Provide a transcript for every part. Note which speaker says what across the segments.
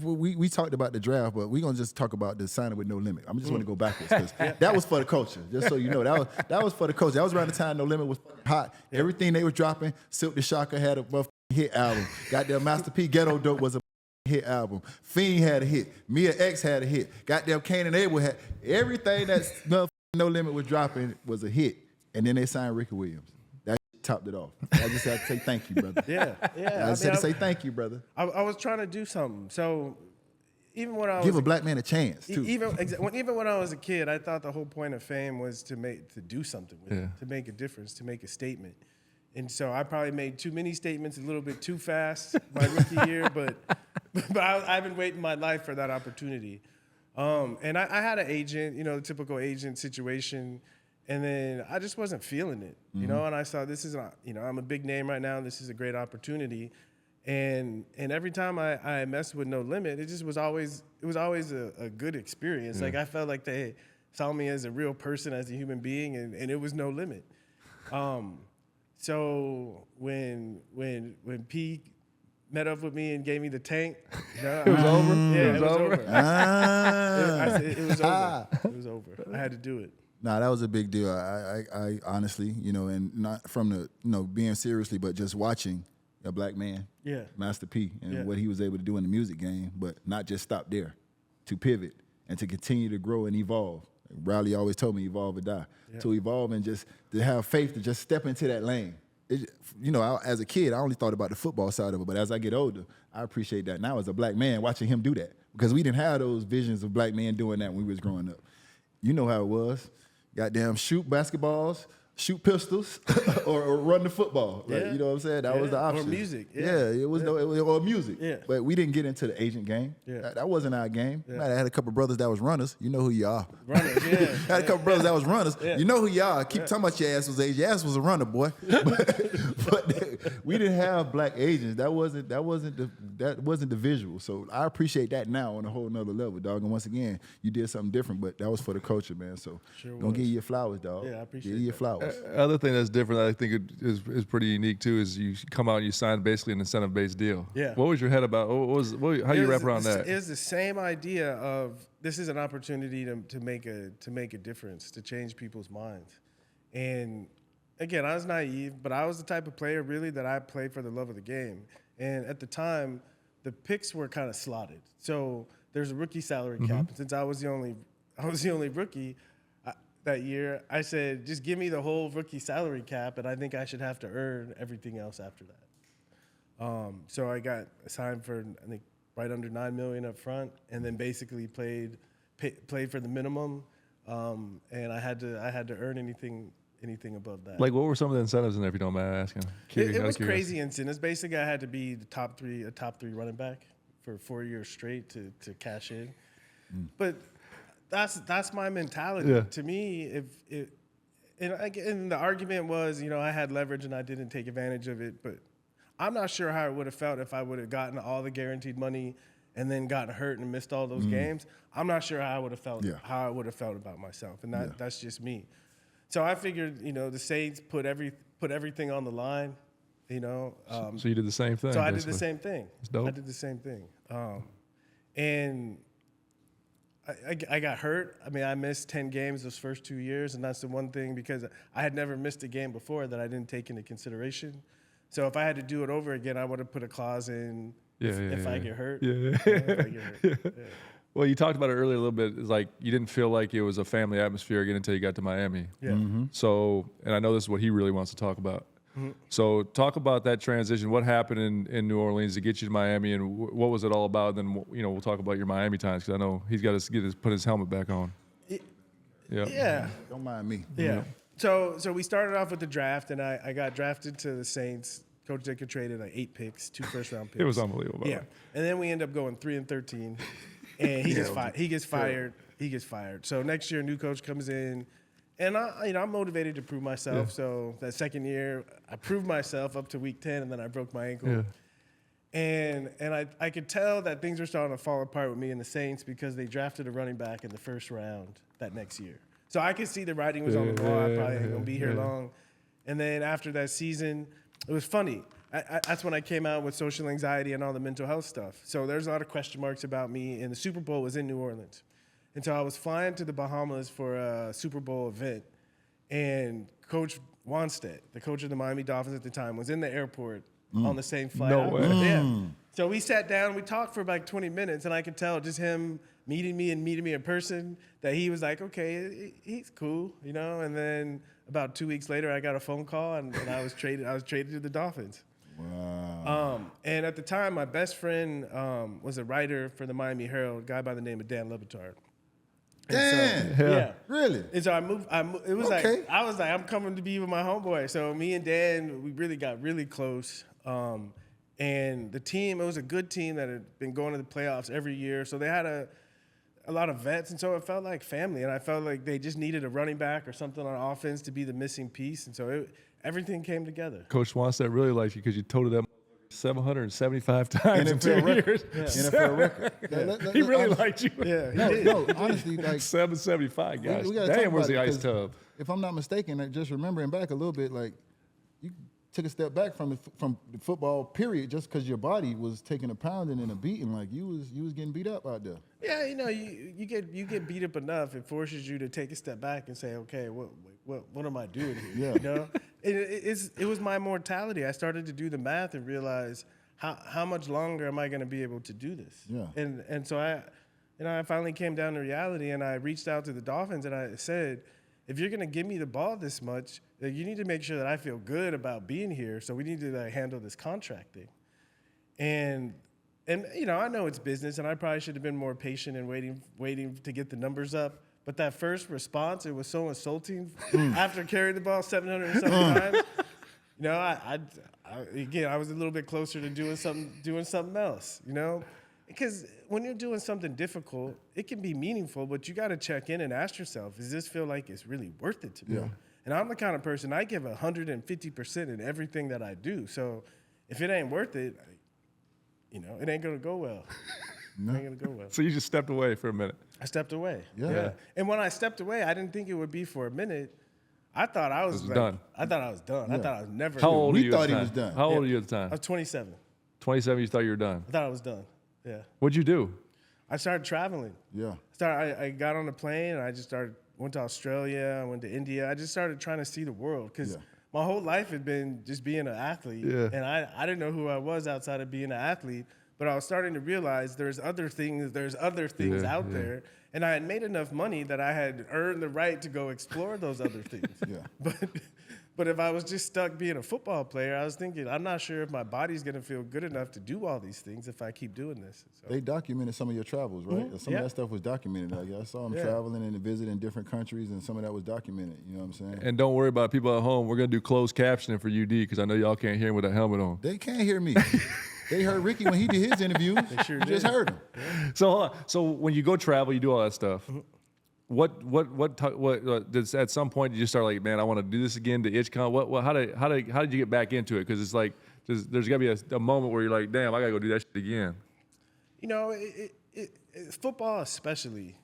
Speaker 1: we talked about the draft, but we're gonna just talk about the signing with No Limit. I'm just gonna go backwards because that was for the culture. Just so you know, that was for the culture. That was around the time No Limit was hot. Everything they were dropping, Silk the Shocker had a hit album. Goddamn Master P Ghetto Dope was a hit album. Fiend had a hit. Mia X had a hit. Goddamn Kane and Abel had everything that's No Limit was dropping was a hit. And then they signed Ricky Williams. That topped it off. I just had to say thank you, brother.
Speaker 2: Yeah.
Speaker 1: I just had to say thank you, brother.
Speaker 2: I was trying to do something. So even when I was
Speaker 1: give a black man a chance too.
Speaker 2: Even when I was a kid, I thought the whole point of fame was to do something with it, to make a difference, to make a statement. And so I probably made too many statements a little bit too fast my rookie year, but I've been waiting my life for that opportunity. And I had an agent, the typical agent situation. And then I just wasn't feeling it, you know. And I saw this is, I'm a big name right now. This is a great opportunity, and every time I messed with No Limit, it was always a good experience. Like I felt like they saw me as a real person, as a human being, and it was No Limit. So when P met up with me and gave me the tank,
Speaker 3: it was over.
Speaker 2: Yeah, it was over. It was over. It was over. I had to do it.
Speaker 1: Nah, that was a big deal. I honestly, and not from the, being seriously, but just watching a black man, Master P, and what he was able to do in the music game, but not just stop there, to pivot and to continue to grow and evolve. Riley always told me, evolve or die. To evolve and just to have faith to just step into that lane. As a kid, I only thought about the football side of it, but as I get older, I appreciate that now as a black man, watching him do that. Because we didn't have those visions of black men doing that when we was growing up. You know how it was. Goddamn, shoot basketballs, shoot pistols, or run the football. Like, you know what I'm saying? That was the option.
Speaker 2: Or music.
Speaker 1: It was or music.
Speaker 2: Yeah.
Speaker 1: But we didn't get into the agent game.
Speaker 2: Yeah.
Speaker 1: That wasn't our game. I had a couple brothers that was runners. You know who you are.
Speaker 2: Runners, yeah.
Speaker 1: I had a couple brothers that was runners. You know who you are. Keep talking about your ass was agent. Your ass was a runner, boy. but we didn't have black agents. That wasn't the visual. So I appreciate that now on a whole nother level, dog. And once again, you did something different, but that was for the culture, man. So gonna give you your flowers, dog.
Speaker 2: Yeah, I appreciate
Speaker 1: give you your flowers.
Speaker 3: Other thing that's different that I think is pretty unique too is you come out and you sign basically an incentive-based deal.
Speaker 2: Yeah.
Speaker 3: What was your head about? How you wrap around that?
Speaker 2: It's the same idea of this is an opportunity to make a difference, to change people's minds. And again, I was naive, but I was the type of player really that I played for the love of the game. And at the time, the picks were kind of slotted. So there's a rookie salary cap. And since I was the only rookie that year, I said, just give me the whole rookie salary cap, and I think I should have to earn everything else after that. So I got signed for, I think, right under $9 million up front, and then basically played for the minimum, and I had to earn anything above that.
Speaker 3: Like, what were some of the incentives in there, if you don't mind asking?
Speaker 2: It was crazy incentives. Basically, I had to be a top three running back for 4 years straight to cash in. But that's my mentality.
Speaker 3: Yeah.
Speaker 2: To me, and the argument was, I had leverage and I didn't take advantage of it, but I'm not sure how it would have felt if I would have gotten all the guaranteed money and then gotten hurt and missed all those games. I'm not sure how I would have felt about myself, and that's just me. So I figured, the Saints put everything on the line,
Speaker 3: So you did the same thing.
Speaker 2: So I did the same thing.
Speaker 3: It's dope.
Speaker 2: I did the same thing. And I got hurt. I mean, I missed 10 games those first 2 years, and that's the one thing because I had never missed a game before that I didn't take into consideration. So if I had to do it over again, I would have put a clause in if I get hurt. If I get hurt.
Speaker 3: Well, you talked about it earlier a little bit. It's like you didn't feel like it was a family atmosphere again until you got to Miami.
Speaker 2: Yeah.
Speaker 3: So, and I know this is what he really wants to talk about. So talk about that transition. What happened in New Orleans to get you to Miami, and what was it all about? Then we'll talk about your Miami times because I know he's got to put his helmet back on.
Speaker 2: Yeah.
Speaker 1: Don't mind me.
Speaker 2: Yeah. So we started off with the draft, and I got drafted to the Saints. Coach Ditka traded like 8 picks, 2 first-round picks.
Speaker 3: It was unbelievable.
Speaker 2: Yeah. And then we end up going 3-13, and he gets fired. He gets fired. So next year, a new coach comes in. And I'm motivated to prove myself.
Speaker 3: Yeah.
Speaker 2: So that second year, I proved myself up to week 10, and then I broke my ankle.
Speaker 3: Yeah.
Speaker 2: And I could tell that things were starting to fall apart with me and the Saints because they drafted a running back in the first round that next year. So I could see the writing was on the wall. I probably ain't gonna be here long. And then after that season, it was funny. that's when I came out with social anxiety and all the mental health stuff. So there's a lot of question marks about me, and the Super Bowl was in New Orleans. And so I was flying to the Bahamas for a Super Bowl event, and Coach Wanstead, the coach of the Miami Dolphins at the time, was in the airport on the same flight.
Speaker 3: No way.
Speaker 2: Yeah. So we sat down, we talked for like 20 minutes, and I could tell just him meeting me in person that he was like, okay, he's cool, you know? And then about 2 weeks later, I got a phone call, and I was traded to the Dolphins.
Speaker 1: Wow.
Speaker 2: And at the time, my best friend was a writer for the Miami Herald, a guy by the name of Dan Lebitard.
Speaker 1: Damn.
Speaker 2: So, yeah.
Speaker 1: Really?
Speaker 2: And so I moved. It was
Speaker 1: Okay.
Speaker 2: like I was like, I'm coming to be with my homeboy. So me and Dan, we really got really close. And the team, it was a good team that had been going to the playoffs every year. So they had a lot of vets, and so it felt like family. And I felt like they just needed a running back or something on offense to be the missing piece. And so everything came together.
Speaker 3: Coach Wanstead really likes you because you totaled that 775 times in 2 years.
Speaker 1: NFL record.
Speaker 3: He really liked you.
Speaker 2: Yeah, he
Speaker 1: No,
Speaker 2: did.
Speaker 1: no, honestly, like
Speaker 3: 775 guys.
Speaker 1: we gotta talk
Speaker 3: Damn, where's
Speaker 1: about
Speaker 3: the
Speaker 1: it,
Speaker 3: ice
Speaker 1: 'cause
Speaker 3: tub?
Speaker 1: If I'm not mistaken, like, just remembering back a little bit, like you took a step back from the football period just because your body was taking a pounding and a beating. Like you was getting beat up out there.
Speaker 2: Yeah, you know, you get beat up enough, it forces you to take a step back and say, okay, what am I doing here?
Speaker 1: Yeah.
Speaker 2: You know, it was my mortality. I started to do the math and realize how much longer am I going to be able to do this?
Speaker 1: Yeah.
Speaker 2: And so I finally came down to reality, and I reached out to the Dolphins and I said, if you're going to give me the ball this much, you need to make sure that I feel good about being here. So we need to handle this contract thing. And you know, I know it's business, and I probably should have been more patient and waiting to get the numbers up. But that first response, it was so insulting. After carrying the ball 707 times, you know, I was a little bit closer to doing something else. You know, because when you're doing something difficult, it can be meaningful, but you got to check in and ask yourself, does this feel like it's really worth it to me?
Speaker 1: Yeah.
Speaker 2: And I'm the kind of person, I give 150% in everything that I do. So if it ain't worth it, you know, it ain't going to go well. It ain't going to go well.
Speaker 3: So you just stepped away for a minute.
Speaker 2: I stepped away.
Speaker 1: Yeah.
Speaker 2: And when I stepped away, I didn't think it would be for a minute. I thought I was
Speaker 3: done.
Speaker 2: I thought I was done. I thought I was never
Speaker 3: How
Speaker 2: done.
Speaker 3: old
Speaker 1: We
Speaker 3: are you
Speaker 1: thought
Speaker 3: at the
Speaker 1: he
Speaker 3: time?
Speaker 1: was done.
Speaker 3: How old are you at the
Speaker 2: I
Speaker 3: time?
Speaker 2: was 27.
Speaker 3: 27, you thought you were done.
Speaker 2: I thought I was done. Yeah.
Speaker 3: What'd you do?
Speaker 2: I started traveling.
Speaker 1: Yeah.
Speaker 2: I got on a plane and I just went to Australia, I went to India. I just started trying to see the world because my whole life had been just being an athlete.
Speaker 3: Yeah.
Speaker 2: And I didn't know who I was outside of being an athlete, but I was starting to realize there's other things out there. And I had made enough money that I had earned the right to go explore those other things.
Speaker 1: Yeah.
Speaker 2: But if I was just stuck being a football player, I was thinking, I'm not sure if my body's going to feel good enough to do all these things if I keep doing this. So.
Speaker 1: They documented some of your travels, right? Some of that stuff was documented. Like, I saw them traveling and visiting different countries, and some of that was documented. You know what I'm saying?
Speaker 3: And don't worry about people at home. We're going to do closed captioning for UD because I know y'all can't hear him with that helmet on.
Speaker 1: They can't hear me. They heard Ricky when he did his interview. They
Speaker 2: sure
Speaker 1: just
Speaker 2: did.
Speaker 1: heard him.
Speaker 3: So hold on. So when you go travel, you do all that stuff. What does at some point you just start like, man, I want to do this again to ItchCon? How did you get back into it? Because it's like there's got to be a moment where you're like, damn, I got to go do that shit again.
Speaker 2: You know, football especially,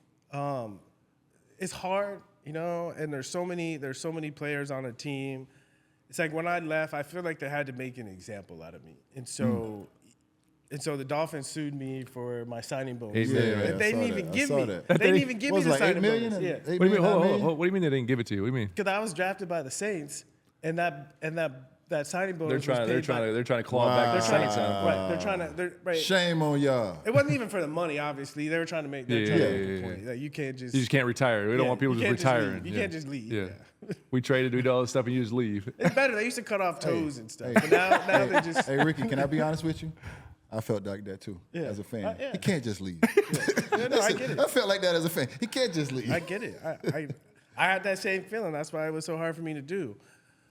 Speaker 2: it's hard, you know, and there's so many players on a team. It's like when I left, I feel like they had to make an example out of me. And so the Dolphins sued me for my signing bonus.
Speaker 3: $8 million.
Speaker 2: And they didn't even give me.
Speaker 1: that.
Speaker 2: They didn't even give me
Speaker 1: Was
Speaker 2: the
Speaker 1: it like $8
Speaker 2: signing
Speaker 1: million?
Speaker 2: bonus. Yeah.
Speaker 1: $8
Speaker 3: What do you mean?
Speaker 1: million,
Speaker 3: Hold
Speaker 1: $9
Speaker 3: on.
Speaker 1: million?
Speaker 3: What do you mean they didn't give it to you? What do you mean?
Speaker 2: Because I was drafted by the Saints, and that signing bonus
Speaker 3: They're trying to claw back the
Speaker 2: They're trying
Speaker 3: Saints
Speaker 2: to,
Speaker 3: out of it.
Speaker 2: right.
Speaker 1: Shame on y'all.
Speaker 2: It wasn't even for the money, obviously. They were trying to make. They're trying to make a point. Like, you can't just.
Speaker 3: You just can't retire. We don't want people
Speaker 2: you
Speaker 3: just
Speaker 2: can't
Speaker 3: retiring.
Speaker 2: leave. You can't just leave.
Speaker 3: Yeah.
Speaker 2: Yeah.
Speaker 3: We traded, we did all this stuff, and you just leave.
Speaker 2: It's better. They used to cut off toes and stuff. But now they just.
Speaker 1: Hey, Ricky, can I be honest with you? I felt like that too,
Speaker 2: Yeah.
Speaker 1: as a fan.
Speaker 2: Yeah.
Speaker 1: He can't just leave.
Speaker 2: Yeah, no, I get it.
Speaker 1: I felt like that as a fan. He can't just leave.
Speaker 2: I get it. I had that same feeling. That's why it was so hard for me to do.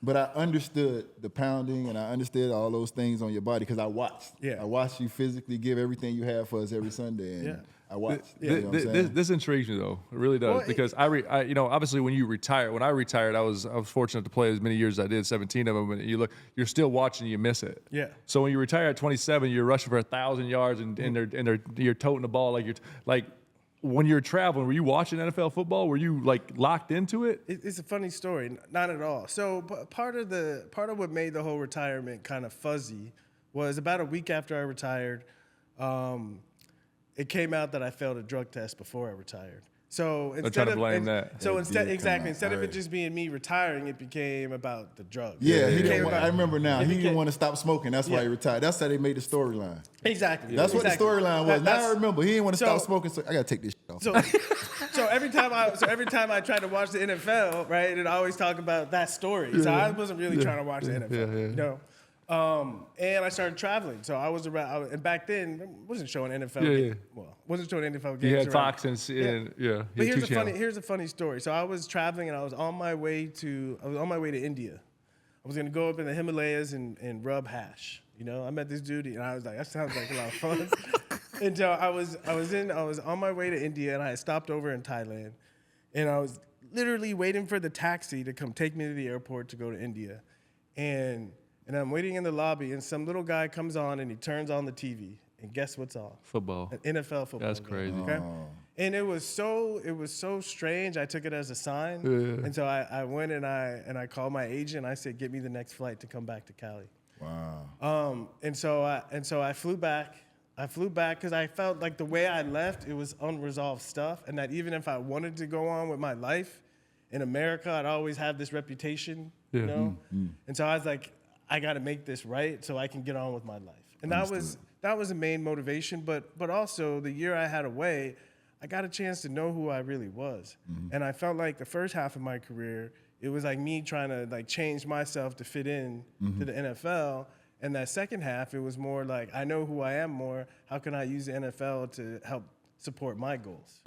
Speaker 1: But I understood the pounding, and I understood all those things on your body because I watched.
Speaker 2: Yeah.
Speaker 1: I watched you physically give everything you have for us every Sunday, and
Speaker 2: Yeah.
Speaker 1: I watched. You know what I'm saying?
Speaker 3: This intrigues me though. It really does
Speaker 2: Well,
Speaker 3: because I you know, obviously when you retire, when I retired, I was fortunate to play as many years as I did, 17 of them. And you're still watching, you miss it.
Speaker 2: Yeah.
Speaker 3: So when you retire at 27, you're rushing for 1,000 yards and you're toting the ball like when you're traveling, were you watching NFL football? Were you like locked into it?
Speaker 2: It's a funny story. Not at all. So part of what made the whole retirement kind of fuzzy was about a week after I retired, it came out that I failed a drug test before I retired. So instead
Speaker 3: of blame that.
Speaker 2: So instead of it just being me retiring, it became about the drugs.
Speaker 1: Yeah, I remember now. He didn't want to stop smoking. That's why he retired. That's how they made the storyline.
Speaker 2: Exactly.
Speaker 1: That's what the storyline was. Now I remember. He didn't want to stop smoking. So I gotta take this shit off.
Speaker 2: So every time I tried to watch the NFL, right, it always talk about that story. So I wasn't really trying to watch the NFL. You know. And I started traveling. So I was around, and back then, I wasn't showing NFL games. Well, wasn't showing NFL games.
Speaker 3: You had Fox and
Speaker 2: But here's a funny story. So I was traveling, and I was on my way to India. I was gonna go up in the Himalayas and rub hash. You know, I met this dude, and I was like, that sounds like a lot of fun. And so I was on my way to India, and I had stopped over in Thailand, and I was literally waiting for the taxi to come take me to the airport to go to India, and I'm waiting in the lobby, and some little guy comes on, and he turns on the TV, and guess what's on?
Speaker 3: Football.
Speaker 2: An NFL football.
Speaker 3: That's
Speaker 2: game,
Speaker 3: crazy.
Speaker 2: Okay? And it was so strange. I took it as a sign, and so I went and I called my agent. I said, "Get me the next flight to come back to Cali."
Speaker 1: Wow.
Speaker 2: And so I flew back. I flew back because I felt like the way I left, it was unresolved stuff, and that even if I wanted to go on with my life in America, I'd always have this reputation, you know. And so I was like, I got to make this right so I can get on with my life. And that was the main motivation. But also the year I had away, I got a chance to know who I really was. And I felt like the first half of my career, it was like me trying to like change myself to fit in to the NFL. And that second half, it was more like, I know who I am more. How can I use the NFL to help support my goals?